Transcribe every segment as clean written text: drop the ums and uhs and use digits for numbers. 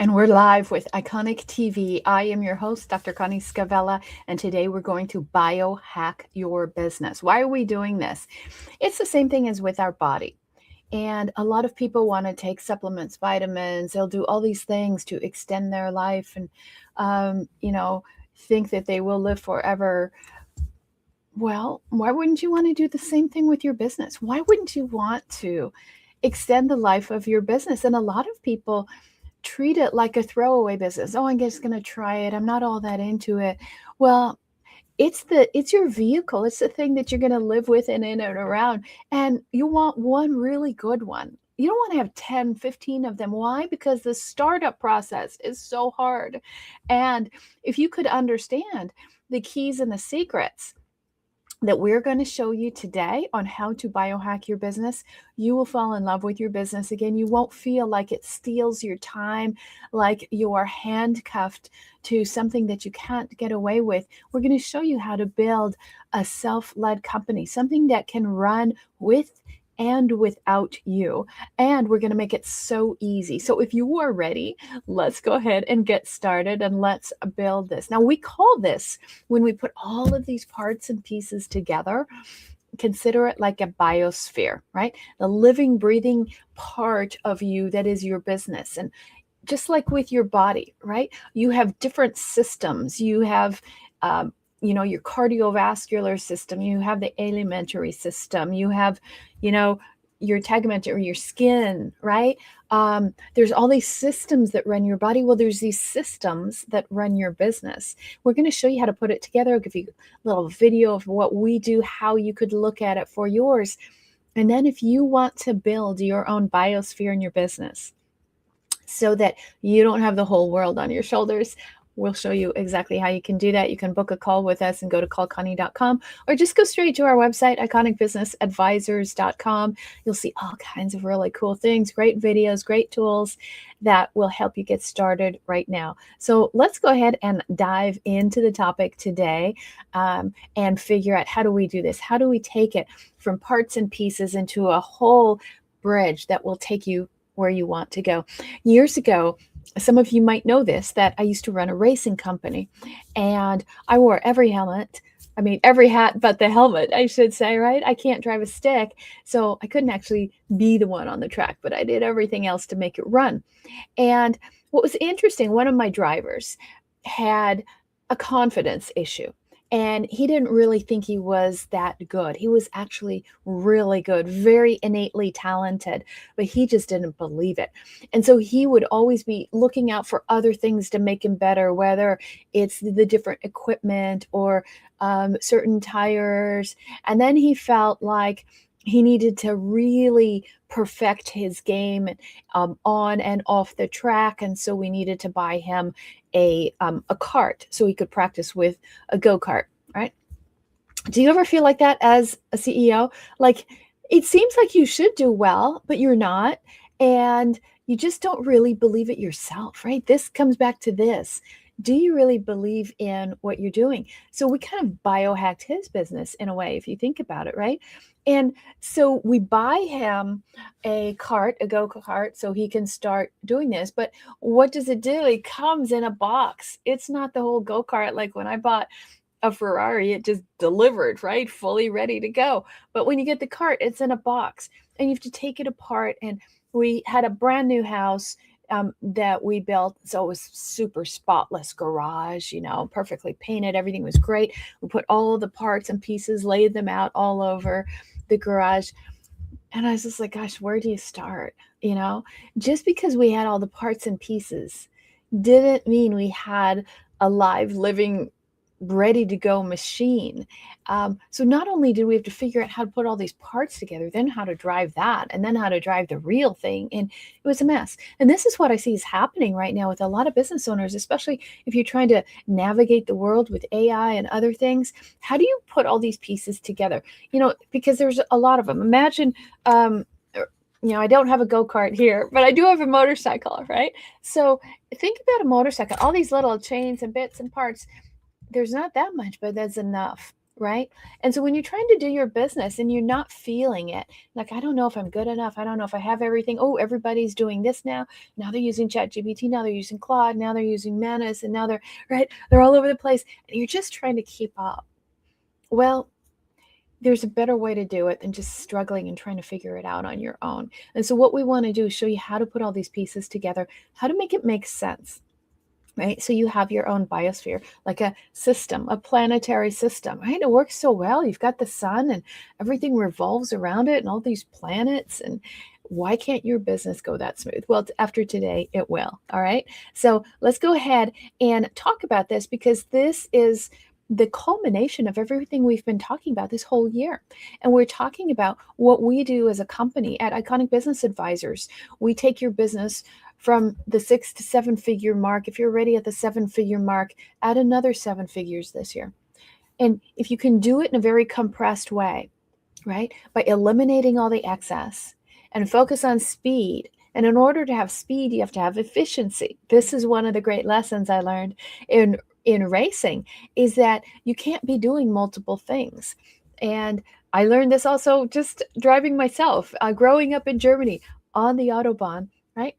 And we're live with Iconic TV. I am your host, Dr. Connie Scavella, and today we're going to biohack your business. Why are we doing this? It's the same thing as with our body. And a lot of people want to take supplements, vitamins, they'll do all these things to extend their life and, think that they will live forever. Well, why wouldn't you want to do the same thing with your business? Why wouldn't you want to extend the life of your business? And a lot of people treat it like a throwaway business. Oh, I'm just going to try it. I'm not all that into it. Well, it's your vehicle. It's the thing that you're going to live with and in and around. And you want one really good one. You don't want to have 10, 15 of them. Why? Because the startup process is so hard. And if you could understand the keys and the secrets that we're going to show you today on how to biohack your business, you will fall in love with your business again. You won't feel like it steals your time, like you are handcuffed to something that you can't get away with. We're going to show you how to build a self-led company, something that can run with and without you. And we're going to make it so easy. So if you are ready, let's go ahead and get started and let's build this. Now, we call this, when we put all of these parts and pieces together, consider it like a biosphere, right? The living, breathing part of you that is your business. And just like with your body, right? You have different systems. You have, your cardiovascular system, you have the alimentary system, you have, your tegument or your skin, right? There's all these systems that run your body. Well, there's these systems that run your business. We're going to show you how to put it together. I'll give you a little video of what we do, how you could look at it for yours. And then if you want to build your own biosphere in your business so that you don't have the whole world on your shoulders, we'll show you exactly how you can do that. You can book a call with us and go to callconnie.com or just go straight to our website, iconicbusinessadvisors.com. You'll see all kinds of really cool things, great videos, great tools that will help you get started right now. So let's go ahead and dive into the topic today and figure out, how do we do this? How do we take it from parts and pieces into a whole bridge that will take you where you want to go? Years ago, some of you might know this, that I used to run a racing company and I wore every hat but the helmet, I should say, right? I can't drive a stick, so I couldn't actually be the one on the track, but I did everything else to make it run. And what was interesting, one of my drivers had a confidence issue. And he didn't really think he was that good. He was actually really good, very innately talented, but he just didn't believe it. And so he would always be looking out for other things to make him better, whether it's the different equipment or certain tires. And then he felt like he needed to really perfect his game on and off the track. And so we needed to buy him a cart so he could practice with a go-kart, right? Do you ever feel like that as a CEO? Like, it seems like you should do well, but you're not. And you just don't really believe it yourself, right? This comes back to this. Do you really believe in what you're doing? So we kind of biohacked his business in a way, if you think about it, right? And so we buy him a go-kart, so he can start doing this. But what does it do? It comes in a box. It's not the whole go-kart. Like when I bought a Ferrari, it just delivered, right? Fully ready to go. But when you get the cart, it's in a box and you have to take it apart. And we had a brand new house that we built. So it was super spotless garage, perfectly painted. Everything was great. We put all the parts and pieces, laid them out all over the garage. And I was just like, gosh, where do you start? Just because we had all the parts and pieces didn't mean we had a live, living, ready to go machine. So not only did we have to figure out how to put all these parts together, then how to drive that, and then how to drive the real thing. And it was a mess. And this is what I see is happening right now with a lot of business owners, especially if you're trying to navigate the world with AI and other things. How do you put all these pieces together? Because there's a lot of them. Imagine, I don't have a go-kart here, but I do have a motorcycle, right? So think about a motorcycle, all these little chains and bits and parts. There's not that much, but that's enough. right? And so when you're trying to do your business and you're not feeling it, like, I don't know if I'm good enough. I don't know if I have everything. Oh, everybody's doing this now. Now they're using ChatGPT. Now they're using Claude. Now they're using Manus. And now they're, right? They're all over the place. And you're just trying to keep up. Well, there's a better way to do it than just struggling and trying to figure it out on your own. And so what we want to do is show you how to put all these pieces together, how to make it make sense. Right? So you have your own biosphere, like a system, a planetary system, right? It works so well. You've got the sun and everything revolves around it and all these planets. And why can't your business go that smooth? Well, after today, it will. All right. So let's go ahead and talk about this, because this is the culmination of everything we've been talking about this whole year. And we're talking about what we do as a company at Iconic Business Advisors. We take your business from the 6 to 7 figure mark. If you're already at the 7 figure mark, add another 7 figures this year. And if you can do it in a very compressed way, right, by eliminating all the excess and focus on speed. And in order to have speed, you have to have efficiency. This is one of the great lessons I learned in racing, is that you can't be doing multiple things. And I learned this also just driving myself, growing up in Germany on the Autobahn, right?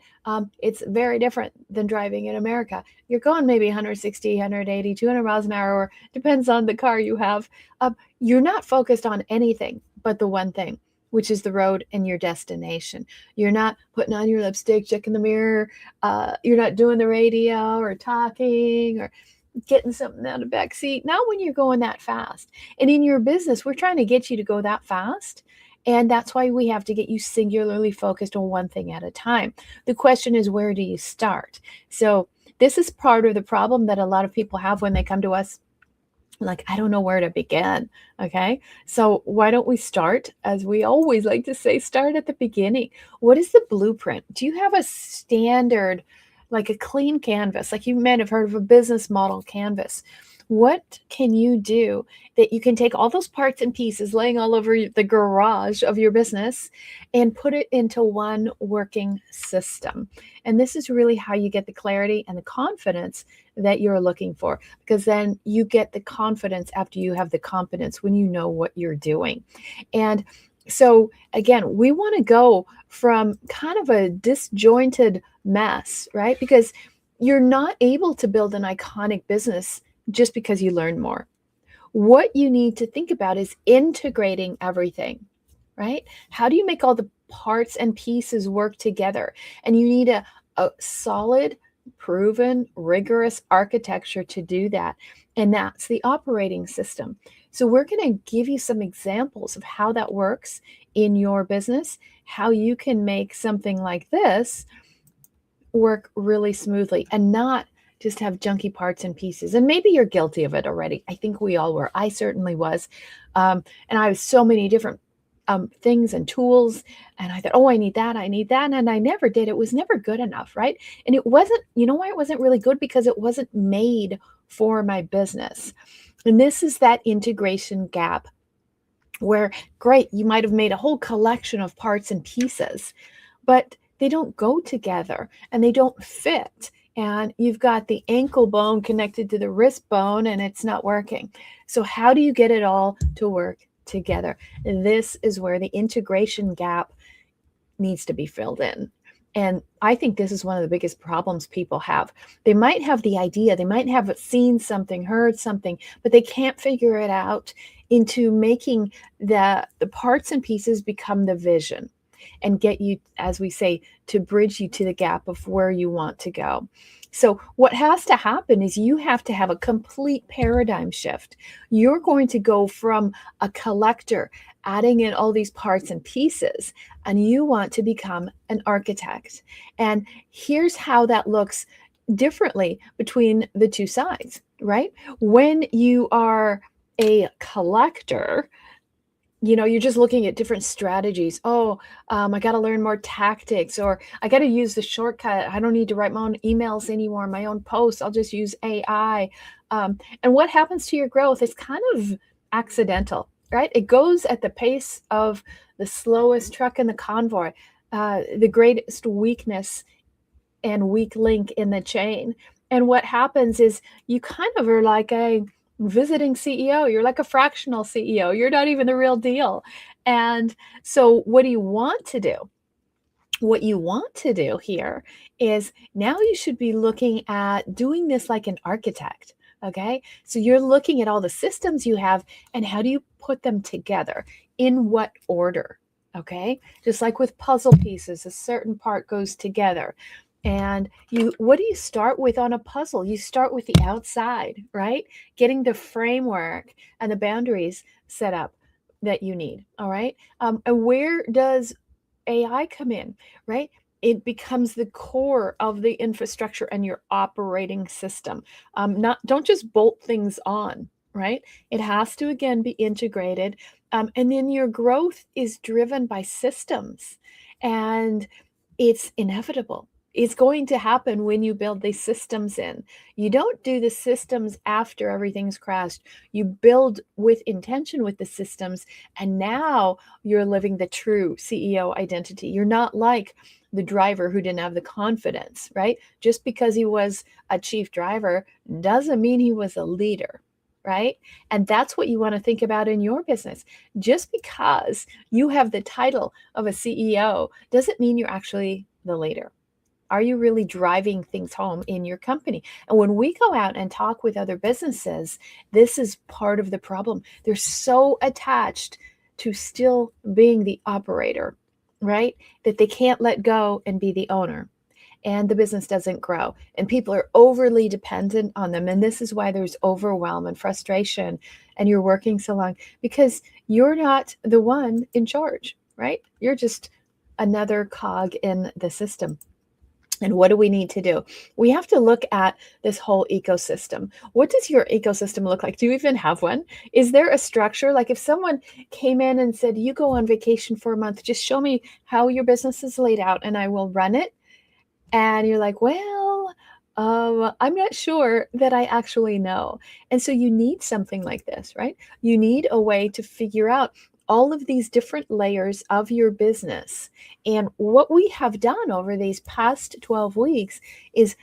It's very different than driving in America. You're going maybe 160, 180, 200 miles an hour, or depends on the car you have. You're not focused on anything but the one thing, which is the road and your destination. You're not putting on your lipstick, checking the mirror. You're not doing the radio or talking or getting something out of the back seat. Not when you're going that fast. And in your business, we're trying to get you to go that fast. And that's why we have to get you singularly focused on one thing at a time. The question is, where do you start? So this is part of the problem that a lot of people have when they come to us. Like, I don't know where to begin. Okay. So why don't we start, as we always like to say, start at the beginning. What is the blueprint? Do you have a standard, like a clean canvas? Like, you might have heard of a business model canvas. What can you do that you can take all those parts and pieces laying all over the garage of your business and put it into one working system? And this is really how you get the clarity and the confidence that you're looking for, because then you get the confidence after you have the competence, when you know what you're doing. And so again, we want to go from kind of a disjointed mess, right? Because you're not able to build an iconic business just because you learn more. What you need to think about is integrating everything, right? How do you make all the parts and pieces work together? And you need a solid, proven, rigorous architecture to do that. And that's the operating system. So we're going to give you some examples of how that works in your business, how you can make something like this work really smoothly and not just have junky parts and pieces. And maybe you're guilty of it already. I think we all were. I certainly was. And I have so many different things and tools. And I thought, oh, I need that. I need that. And I never did. It was never good enough, right? And it wasn't, you know why it wasn't really good? Because it wasn't made for my business. And this is that integration gap where, great, you might have made a whole collection of parts and pieces, but they don't go together and they don't fit. And you've got the ankle bone connected to the wrist bone and it's not working. So how do you get it all to work together? And this is where the integration gap needs to be filled in. And I think this is one of the biggest problems people have. They might have the idea, they might have seen something, heard something, but they can't figure it out into making the parts and pieces become the vision and get you, as we say, to bridge you to the gap of where you want to go. So what has to happen is you have to have a complete paradigm shift. You're going to go from a collector, adding in all these parts and pieces, and you want to become an architect. And here's how that looks differently between the two sides, right? When you are a collector, you're just looking at different strategies. Oh, I got to learn more tactics, or I got to use the shortcut. I don't need to write my own emails anymore, my own posts. I'll just use AI. And what happens to your growth is kind of accidental, right? It goes at the pace of the slowest truck in the convoy, the greatest weakness and weak link in the chain. And what happens is you kind of are like a visiting CEO. You're like a fractional CEO. You're not even the real deal. And so what do you want to do? What you want to do here is now you should be looking at doing this like an architect. Okay. So you're looking at all the systems you have and how do you put them together? In what order? Okay. Just like with puzzle pieces, a certain part goes together. And what do you start with on a puzzle? You start with the outside, right? Getting the framework and the boundaries set up that you need. All right. And where does AI come in, right? It becomes the core of the infrastructure and your operating system. Don't just bolt things on, right? It has to again be integrated, and then your growth is driven by systems, and it's inevitable. It's going to happen when you build these systems in. You don't do the systems after everything's crashed. You build with intention with the systems, and now you're living the true CEO identity. You're not like the driver who didn't have the confidence, right? Just because he was a chief driver doesn't mean he was a leader, right? And that's what you want to think about in your business. Just because you have the title of a CEO doesn't mean you're actually the leader. Are you really driving things home in your company? And when we go out and talk with other businesses, this is part of the problem. They're so attached to still being the operator, right? That they can't let go and be the owner. And the business doesn't grow. And people are overly dependent on them. And this is why there's overwhelm and frustration. And you're working so long because you're not the one in charge, right? You're just another cog in the system. And what do we need to do? We have to look at this whole ecosystem. What does your ecosystem look like? Do you even have one? Is there a structure? Like if someone came in and said, you go on vacation for a month, just show me how your business is laid out and I will run it. And you're like, well, I'm not sure that I actually know. And so you need something like this, right? You need a way to figure out all of these different layers of your business. And what we have done over these past 12 weeks is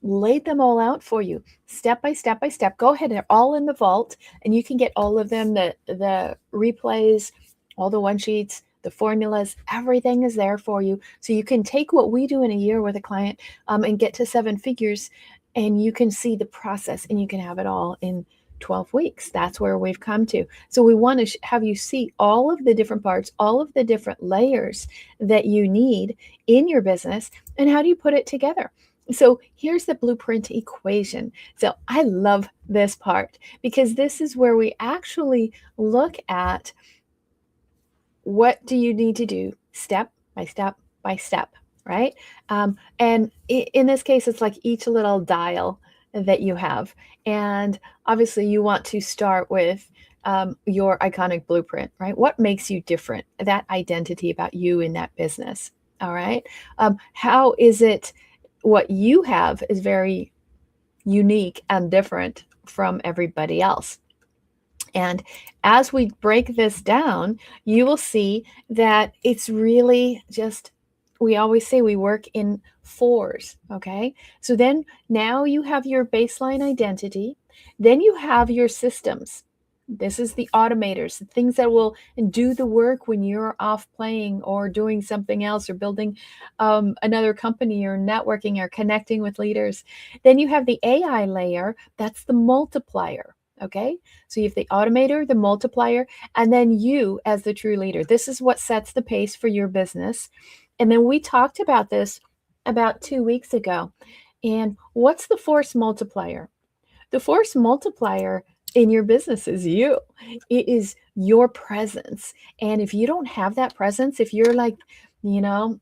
laid them all out for you step by step by step. Go ahead, they're all in the vault and you can get all of them, the replays, all the one sheets, the formulas, everything is there for you. So you can take what we do in a year with a client and get to 7 figures, and you can see the process and you can have it all in 12 weeks. That's where we've come to. So we want to have you see all of the different parts, all of the different layers that you need in your business, and how do you put it together? So here's the blueprint equation. So I love this part because this is where we actually look at what do you need to do step by step by step, right? And in this case, it's like each little dial that you have. And obviously you want to start with your iconic blueprint, right? What makes you different? That identity about you in that business, all right? How is it what you have is very unique and different from everybody else? And as we break this down, you will see that it's really just, we always say we work in fours, okay? So then now you have your baseline identity, then you have your systems. This is the automators, the things that will do the work when you're off playing or doing something else or building another company or networking or connecting with leaders. Then you have the AI layer, that's the multiplier. Okay, so you have the automator, the multiplier, and then you as the true leader. This is what sets the pace for your business. And then we talked about this about 2 weeks ago. And what's the force multiplier? The force multiplier in your business is you. It is your presence. And if you don't have that presence, if you're like, the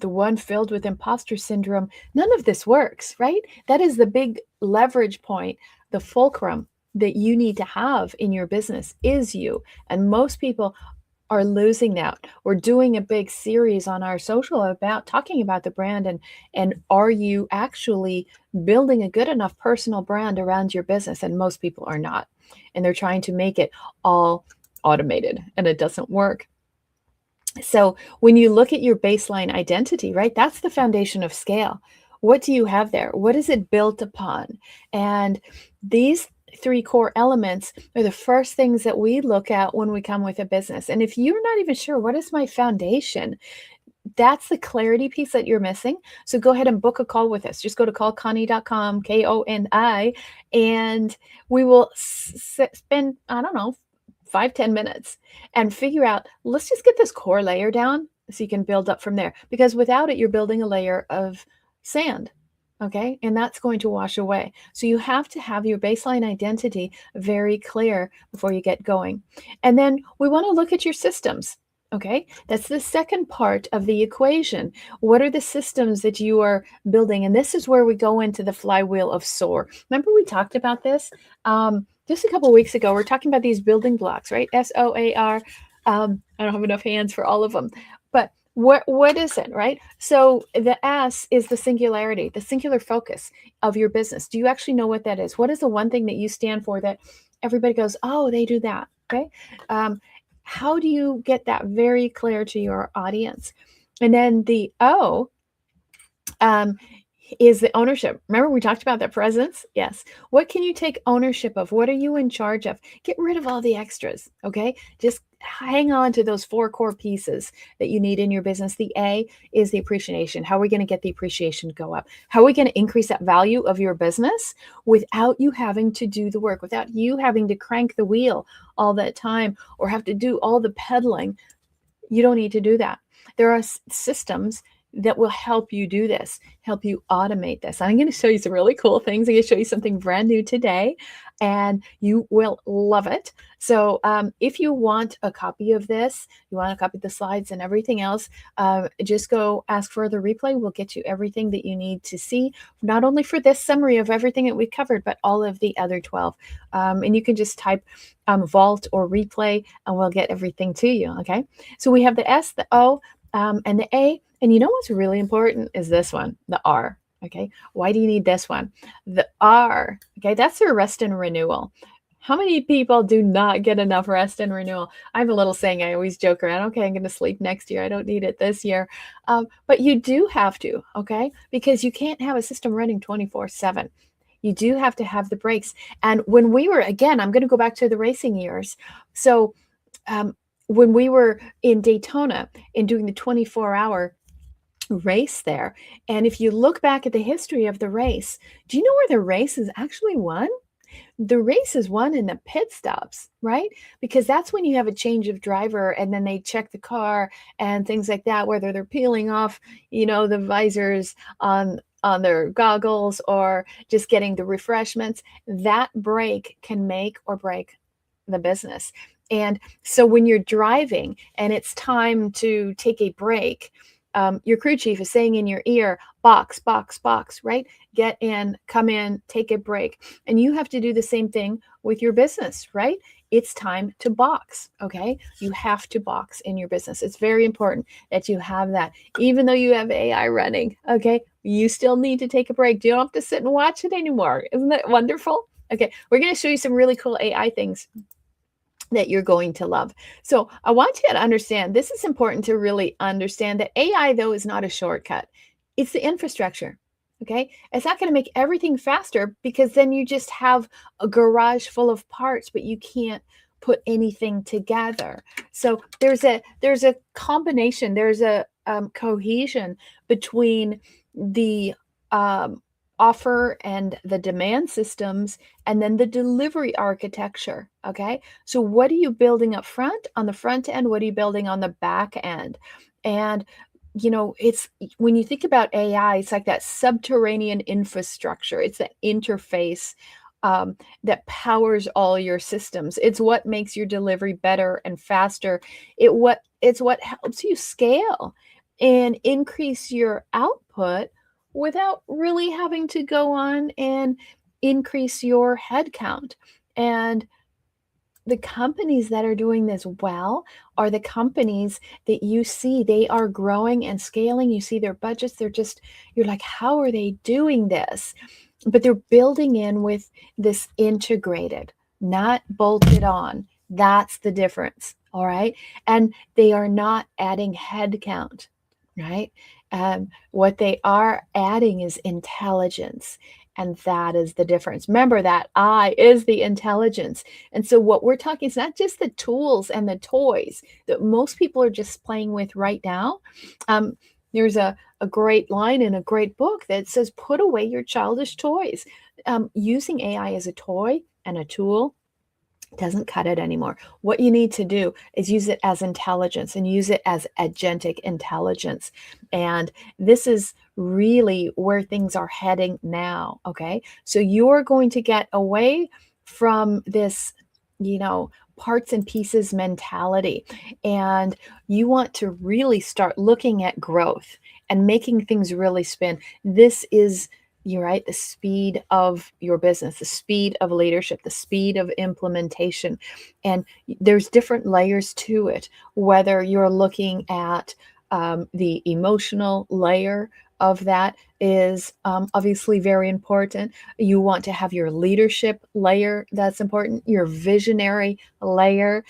one filled with imposter syndrome, none of this works, right? That is the big leverage point, the fulcrum that you need to have in your business is you. And most people are losing that. We're doing a big series on our social about talking about the brand and are you actually building a good enough personal brand around your business? And most people are not. And they're trying to make it all automated and it doesn't work. So when you look at your baseline identity, right, that's the foundation of scale. What do you have there? What is it built upon? And these three core elements are the first things that we look at when we come with a business. And if you're not even sure, what is my foundation? That's the clarity piece that you're missing. So go ahead and book a call with us. Just go to callconnie.com, Koni, and we will spend, I don't know, 5-10 minutes and figure out, let's just get this core layer down so you can build up from there. Because without it, you're building a layer of sand. Okay. And that's going to wash away. So you have to have your baseline identity very clear before you get going. And then we want to look at your systems. Okay, that's the second part of the equation. What are the systems that you are building? And this is where we go into the flywheel of SOAR. Remember we talked about this just a couple of weeks ago. We're talking about these building blocks, right? SOAR. I don't have enough hands for all of them, but what is it, right? So the S is the singularity, the singular focus of your business. Do you actually know what that is? What is the one thing that you stand for that everybody goes, oh, they do that? Okay. How do you get that very clear to your audience? And then the O is the ownership. Remember we talked about that presence? Yes. What can you take ownership of? What are you in charge of? Get rid of all the extras, okay? Just hang on to those four core pieces that you need in your business. The A is the appreciation. How are we going to get the appreciation to go up? How are we going to increase that value of your business without you having to do the work, without you having to crank the wheel all that time or have to do all the peddling? You don't need to do that. There are systems that will help you do this, help you automate this. I'm going to show you some really cool things. I'm going to show you something brand new today, and you will love it. So if you want a copy of this, you want a copy of the slides and everything else, just go ask for the replay. We'll get you everything that you need to see, not only for this summary of everything that we covered, but all of the other 12. And you can just type vault or replay, and we'll get everything to you, okay? So we have the S, the O, and the A. And you know what's really important is this one, the R, okay? Why do you need this one? The R, okay, that's your rest and renewal. How many people do not get enough rest and renewal? I have a little saying I always joke around, okay, I'm going to sleep next year. I don't need it this year. But you do have to, okay? Because you can't have a system running 24/7. You do have to have the breaks. And when we were, again, I'm going to go back to the racing years. So when we were in Daytona and doing the 24-hour race there, and if you look back at the history of the race, do you know where the race is actually won? The race is won in the pit stops, right? Because that's when you have a change of driver and then they check the car and things like that, whether they're peeling off, the visors on their goggles or just getting the refreshments. That break can make or break the business. And so when you're driving and it's time to take a break, your crew chief is saying in your ear, box, box, box, right? Get in, come in, take a break. And you have to do the same thing with your business, right? It's time to box, okay? You have to box in your business. It's very important that you have that. Even though you have AI running, okay? You still need to take a break. You don't have to sit and watch it anymore. Isn't that wonderful? Okay, we're going to show you some really cool AI things that you're going to love. So I want you to understand, this is important to really understand that AI, though, is not a shortcut. It's the infrastructure, okay? It's not going to make everything faster because then you just have a garage full of parts, but you can't put anything together. So there's a combination, there's a cohesion between the offer and the demand systems and then the delivery architecture, okay? So what are you building up front on the front end? What are you building on the back end? And it's when you think about AI, it's like that subterranean infrastructure. It's that interface that powers all your systems. It's what makes your delivery better and faster. It's what helps you scale and increase your output without really having to go on and increase your headcount. And the companies that are doing this well are the companies that you see they are growing and scaling. You see their budgets. You're like, how are they doing this? But they're building in with this integrated, not bolted on. That's the difference. All right. And they are not adding headcount, right? What they are adding is intelligence And that is the difference. Remember that I is the intelligence. And so what we're talking is not just the tools and the toys that most people are just playing with right now. There's a great line in a great book that says, put away your childish toys. Using AI as a toy and a tool doesn't cut it anymore. What you need to do is use it as intelligence and use it as agentic intelligence. And this is really where things are heading now. Okay. So you're going to get away from this, parts and pieces mentality. And you want to really start looking at growth and making things really spin. This is, you're right, the speed of your business, the speed of leadership, the speed of implementation. And there's different layers to it, whether you're looking at the emotional layer of that is obviously very important. You want to have your leadership layer that's important, your visionary layer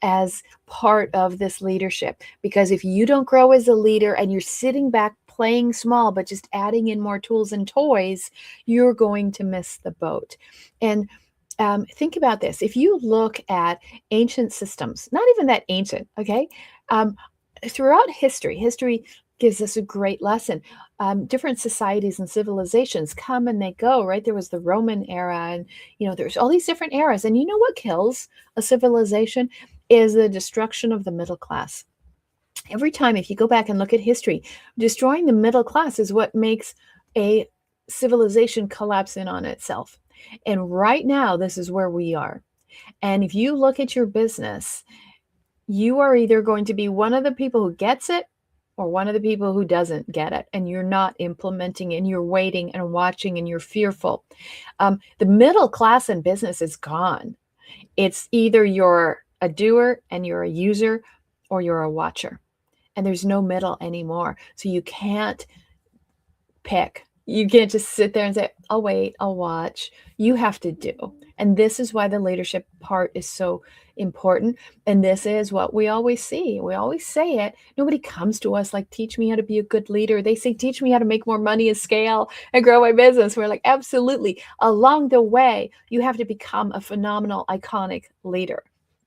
as part of this leadership. Because if you don't grow as a leader and you're sitting back playing small, but just adding in more tools and toys, you're going to miss the boat. And think about this. If you look at ancient systems, not even that ancient, okay? Throughout history gives us a great lesson. Different societies and civilizations come and they go, right? There was the Roman era, and there's all these different eras. And you know what kills a civilization is the destruction of the middle class. Every time, if you go back and look at history, destroying the middle class is what makes a civilization collapse in on itself. And right now, this is where we are. And if you look at your business, you are either going to be one of the people who gets it or one of the people who doesn't get it, and you're not implementing and you're waiting and watching and you're fearful. The middle class in business is gone. It's either you're a doer and you're a user, or you're a watcher, and there's no middle anymore. So you can't pick. You can't just sit there and say, I'll wait, I'll watch. You have to do. And this is why the leadership part is so important. And this is what we always see. We always say it. Nobody comes to us like, teach me how to be a good leader. They say, teach me how to make more money and scale and grow my business. We're like, absolutely. Along the way, you have to become a phenomenal, iconic leader.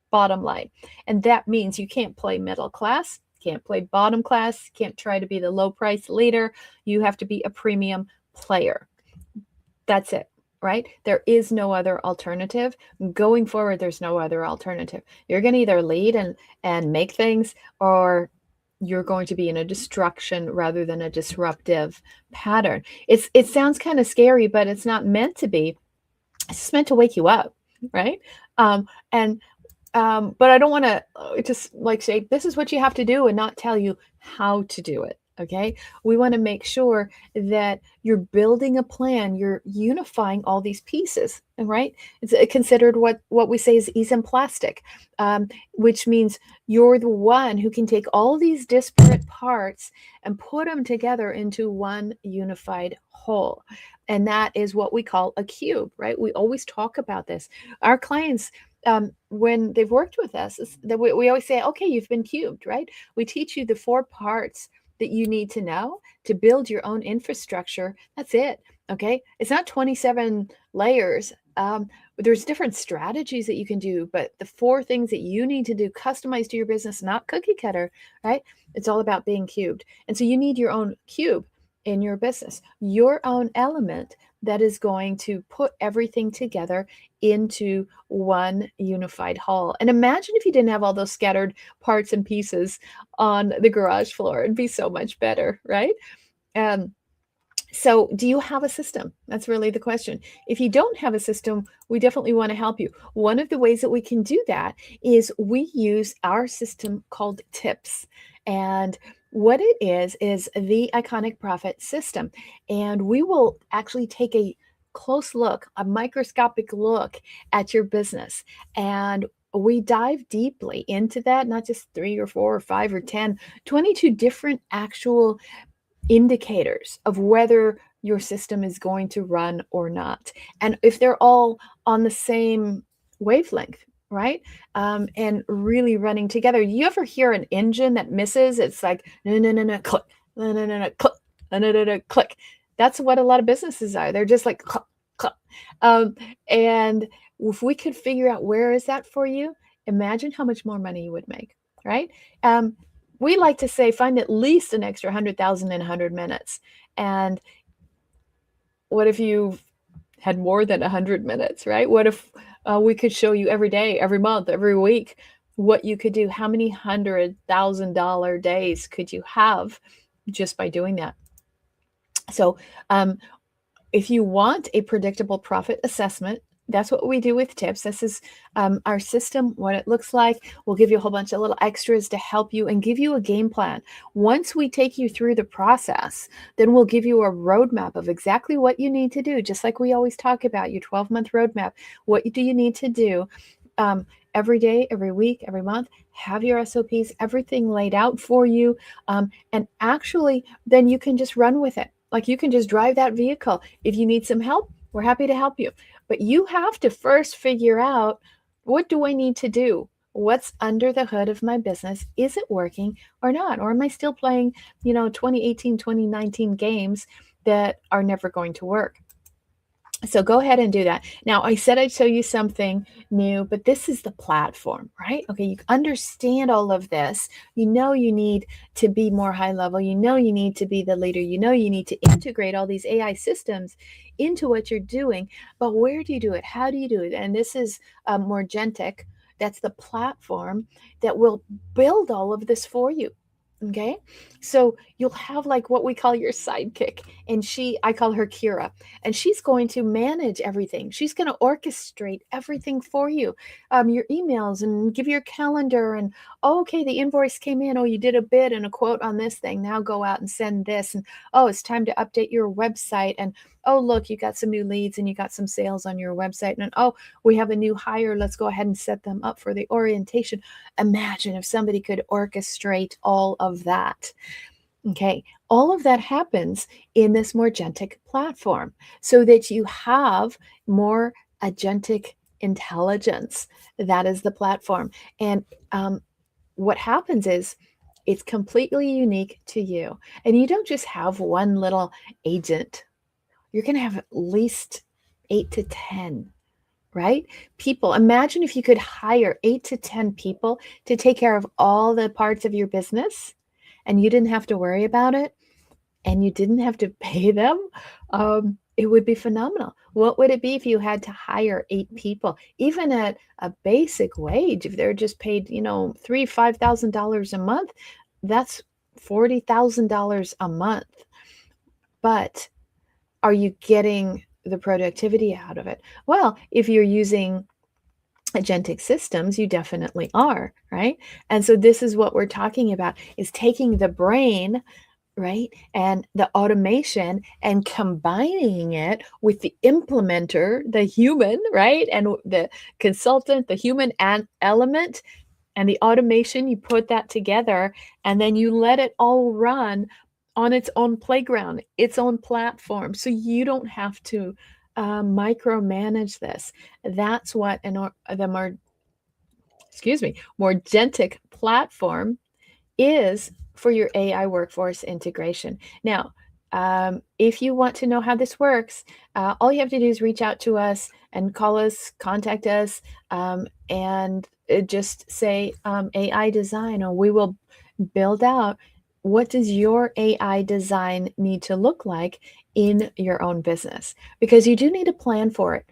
Bottom line. And that means you can't play middle class, can't play bottom class, can't try to be the low price leader. You have to be a premium player. That's it, right? There is no other alternative. Going forward, there's no other alternative. You're going to either lead and make things, or you're going to be in a destruction rather than a disruptive pattern. It sounds kind of scary, but it's not meant to be. It's just meant to wake you up, right? But I don't want to just like say, this is what you have to do and not tell you how to do it. Okay. We want to make sure that you're building a plan, you're unifying all these pieces, right? It's considered what we say is exemplastic, which means you're the one who can take all these disparate parts and put them together into one unified whole. And that is what we call a cube, right? We always talk about this. Our clients, when they've worked with us, we always say, okay, you've been cubed, right? We teach you the 4 parts that you need to know to build your own infrastructure. That's it. Okay. It's not 27 layers. There's different strategies that you can do, but the 4 things that you need to do customized to your business, not cookie cutter, right? It's all about being cubed. And so you need your own cube in your business, your own element that is going to put everything together into one unified whole. And imagine if you didn't have all those scattered parts and pieces on the garage floor. It'd be so much better, right? So do you have a system? That's really the question. If you don't have a system, we definitely want to help you. One of the ways that we can do that is we use our system called TIPS. And what it is the Iconic Profit System. And we will actually take a close look, a microscopic look at your business. And we dive deeply into that, not just 3 or 4 or 5 or 10, 22 different actual indicators of whether your system is going to run or not. And if they're all on the same wavelength, right? And really running together. You ever hear an engine that misses? It's like, no, click, no, click, no, click. That's what a lot of businesses are. They're just like, um, and if we could figure out where is that for you, imagine how much more money you would make, right? Um, we like to say find at least an extra 100,000 in 100 minutes. And what if you had more than 100 minutes, right? What if we could show you every day, every month, every week what you could do? How many $100,000 days could you have just by doing that? So, if you want a predictable profit assessment, that's what we do with tips. This is our system, what it looks like. We'll give you a whole bunch of little extras to help you and give you a game plan. Once we take you through the process, then we'll give you a roadmap of exactly what you need to do, just like we always talk about your 12-month roadmap. What do you need to do every day, every week, every month? Have your SOPs, everything laid out for you. And actually, then you can just run with it. Like you can just drive that vehicle. If you need some help, we're happy to help you. But you have to first figure out, what do I need to do? What's under the hood of my business? Is it working or not? Or am I still playing, 2018, 2019 games that are never going to work? So go ahead and do that. Now, I said I'd show you something new, but this is the platform, right? Okay, you understand all of this. You know you need to be more high level. You know you need to be the leader. You know you need to integrate all these AI systems into what you're doing. But where do you do it? How do you do it? And this is Morgentic. That's the platform that will build all of this for you. Okay, so you'll have like what we call your sidekick, and I call her Kira, and she's going to manage everything. She's going to orchestrate everything for you, your emails, and give you your calendar. And oh, okay, the invoice came in. Oh, you did a bid and a quote on this thing. Now go out and send this. And oh, it's time to update your website. And oh, look, you got some new leads and you got some sales on your website. And oh, we have a new hire. Let's go ahead and set them up for the orientation. Imagine if somebody could orchestrate all of that. Okay, all of that happens in this Morgentic platform so that you have more agentic intelligence. That is the platform. And what happens is it's completely unique to you. And you don't just have one little agent, you're going to have at least 8 to 10. Right? People, imagine if you could hire 8 to 10 people to take care of all the parts of your business and you didn't have to worry about it and you didn't have to pay them. It would be phenomenal. What would it be if you had to hire 8 people, even at a basic wage? If they're just paid, $3,000-$5,000 a month, that's $40,000 a month. But are you getting the productivity out of it? Well, if you're using agentic systems, you definitely are, right? And so this is what we're talking about, is taking the brain, right, and the automation and combining it with the implementer, the human, right, and the consultant, the human element, and the automation. You put that together and then you let it all run on its own playground, its own platform. So you don't have to micromanage this. That's what Morgentic platform is for your AI workforce integration. Now, if you want to know how this works, all you have to do is reach out to us and call us, contact us, and just say AI design, or we will build out what does your AI design need to look like in your own business, because you do need a plan for it.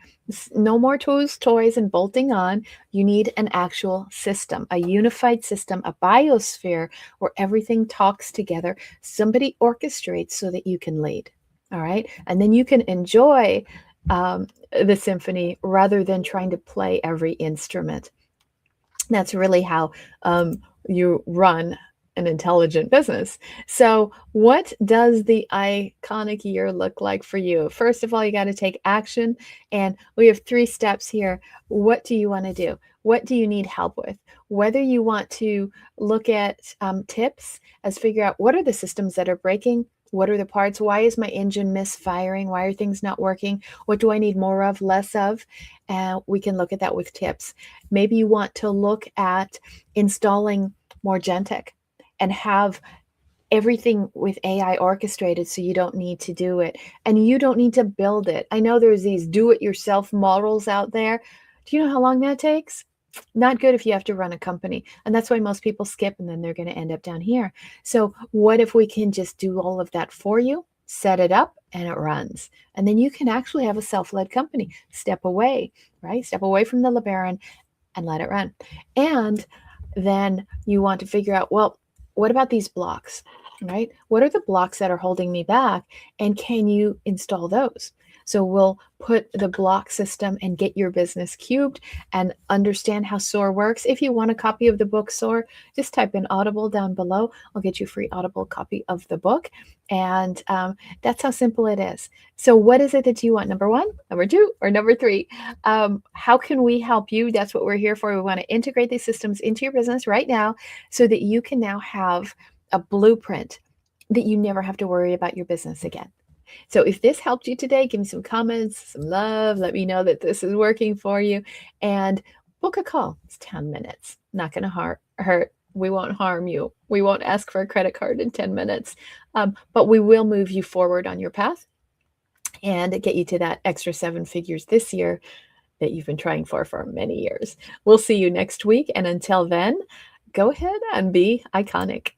No more toys and bolting on. You need an actual system, a unified system, a biosphere where everything talks together. Somebody orchestrates so that you can lead. All right. And then you can enjoy the symphony rather than trying to play every instrument. That's really how you run an intelligent business. So what does the iconic year look like for you? First of all, you got to take action. And we have 3 steps here. What do you want to do? What do you need help with? Whether you want to look at tips as figure out what are the systems that are breaking, what are the parts? Why is my engine misfiring? Why are things not working? What do I need more of, less of? We can look at that with tips. Maybe you want to look at installing Morgentic and have everything with AI orchestrated so you don't need to do it and you don't need to build it. I know there's these do-it-yourself models out there. Do you know how long that takes? Not good if you have to run a company. And that's why most people skip and then they're going to end up down here. So what if we can just do all of that for you, set it up, and it runs? And then you can actually have a self-led company. Step away, right? Step away from the LeBaron and let it run. And then you want to figure out, well, what about these blocks, right? What are the blocks that are holding me back? And can you install those? So we'll put the block system and get your business cubed and understand how SOAR works. If you want a copy of the book SOAR, just type in Audible down below. I'll get you a free Audible copy of the book. And that's how simple it is. So what is it that you want? Number one, number two, or number three? How can we help you? That's what we're here for. We want to integrate these systems into your business right now so that you can now have a blueprint that you never have to worry about your business again. So if this helped you today, give me some comments, some love. Let me know that this is working for you. And book a call. It's 10 minutes. Not going to hurt. We won't harm you. We won't ask for a credit card in 10 minutes. But we will move you forward on your path and get you to that extra 7 figures this year that you've been trying for many years. We'll see you next week. And until then, go ahead and be iconic.